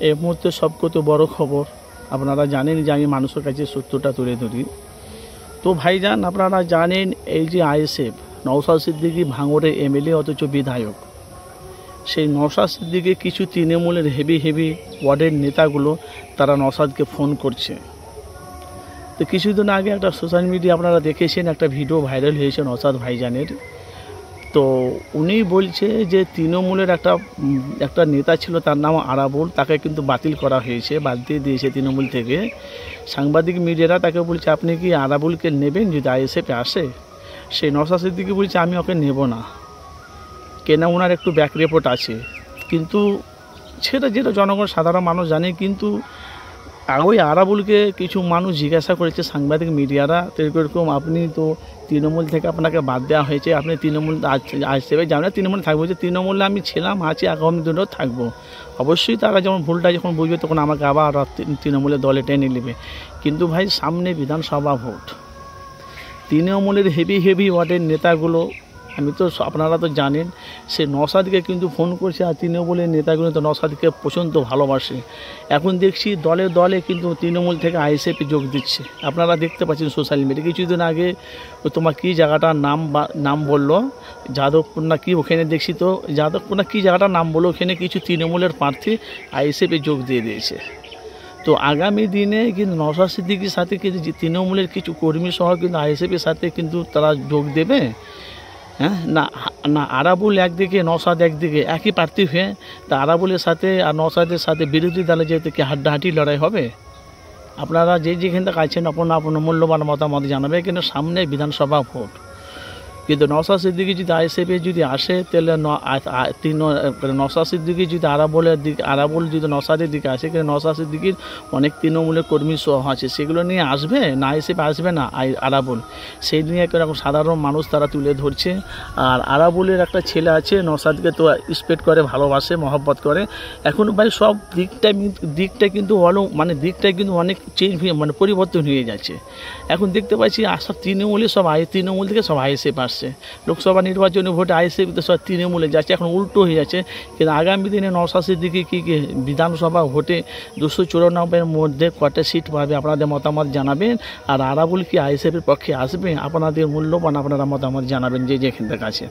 এই মুহূর্তে সবকত বড় খবর আপনারা জানেন যে আমি মানুষের কাছে সত্যটা তুলে ধরি। তো ভাইজান, আপনারা জানেন এই যে আইএসএফ নওশাদ সিদ্দিকী ভাঙড়ের এমএলএ অথচ বিধায়ক, সেই নওশাদ সিদ্দিকী কিছু তৃণমূলের হেভি ওয়ার্ডের নেতাগুলো তারা নওশাদকে ফোন করছে। তো কিছুদিন আগে একটা সোশ্যাল মিডিয়া আপনারা দেখেছেন, একটা ভিডিও ভাইরাল হয়েছে নওশাদ ভাইজানের। তো উনি বলছে যে তৃণমূলের একটা নেতা ছিল, তার নাম আরাবুল, তাকে কিন্তু বাতিল করা হয়েছে, বাদ দিয়ে দিয়েছে তৃণমূল থেকে। সাংবাদিক মিডিয়ারা তাকে বলছে আপনি কি আরাবুলকে নেবেন যদি আইএসএফে আসে? সেই নওশাদ সিদ্দিকী বলছে আমি ওকে নেব না, কেন ওনার একটু ব্যাক রিপোর্ট আছে। কিন্তু যেটা জনগণ সাধারণ মানুষ জানে। কিন্তু ওই আরাবুলকে কিছু মানুষ জিজ্ঞাসা করেছে সাংবাদিক মিডিয়ারা, তো এরকম আপনি তো তৃণমূল থেকে আপনাকে বাদ দেওয়া হয়েছে, আপনি তৃণমূল আসতে যাবেন না, তৃণমূল থাকবো? যে তৃণমূলে আমি ছিলাম, আছি, আগামী দিনেও থাকবো। অবশ্যই তারা যখন ভুলটা যখন বুঝবে তখন আমাকে আবার তৃণমূলের দলে টেনে নেবে। কিন্তু ভাই, সামনে বিধানসভা ভোট, তৃণমূলের হেভি ওয়ার্ডের নেতাগুলো, আমি তো আপনারা তো জানেন, সে নওশাদকে কিন্তু ফোন করছে। আর তৃণমূলের নেতাগুলো তো নওশাদকে প্রচণ্ড ভালোবাসে। এখন দেখছি দলে কিন্তু তৃণমূল থেকে আইএসএফে যোগ দিচ্ছে। আপনারা দেখতে পাচ্ছেন সোশ্যাল মিডিয়া। কিছুদিন আগে তোমার কী জায়গাটার নাম বললো, যাদবপুর না কি, ওখানে দেখছি তো যাদবপুর না কী জায়গাটার নাম বললো, ওখানে কিছু তৃণমূলের প্রার্থী আইএসএফে যোগ দিয়ে দিয়েছে। তো আগামী দিনে কিন্তু নওশাদ সিদ্দিকীর সাথে কিন্তু তৃণমূলের কিছু কর্মী সহ কিন্তু আইএসএফের সাথে কিন্তু তারা যোগ দেবে। হ্যাঁ, না আরাবুল একদিকে, নওশাদ একদিকে, একই প্রার্থী হয়ে তা আরাবুলের সাথে আর নওশাদের সাথে বিরোধী দলে যেহেতু কি হাড্ডাহাড্ডি লড়াই হবে। আপনারা যেখান থেকে আছেন আপনার মূল্যবান মতামত জানাবে। কিন্তু সামনে বিধানসভা ভোট, কিন্তু নওশাদ সিদ্দিকী যদি আইএসএফে যদি আসে, তাহলে নওশাদ সিদ্দিকী যদি আরাবুল যদি নওশাদের দিকে আসে, কিন্তু নওশাদ সিদ্দিকীর অনেক তৃণমূলের কর্মী সহ আছে, সেগুলো নিয়ে আসবে না, আইএসএফে আসবে না আরাবুল, সেই নিয়ে এখন সাধারণ মানুষ তারা তুলে ধরছে। আর আরাবুলের একটা ছেলে আছে, নওশাদকে তো রেসপেক্ট করে, ভালোবাসে, মহব্বত করে। এখন ভাই সব দিকটা কিন্তু দিকটা কিন্তু অনেক চেঞ্জ হয়ে পরিবর্তন হয়ে যাচ্ছে। এখন দেখতে পাচ্ছি সব তৃণমূল থেকে সব আইএসএফ আসছে। লোকসভা নির্বাচনে ভোটে আইএসএফ তো সব তৃণমূলে যাচ্ছে, এখন উল্টো হয়ে যাচ্ছে। কিন্তু আগামী দিনে নওশাদ সিদ্দিকী কি বিধানসভা ভোটে 294-এর মধ্যে কটা সিট পাবে, আপনাদের মতামত জানাবেন। আর আরাবুল কি আইএসএফের পক্ষে আসবে? আপনাদের মূল্যবান আপনারা মতামত জানাবেন যেখান থেকে আছেন।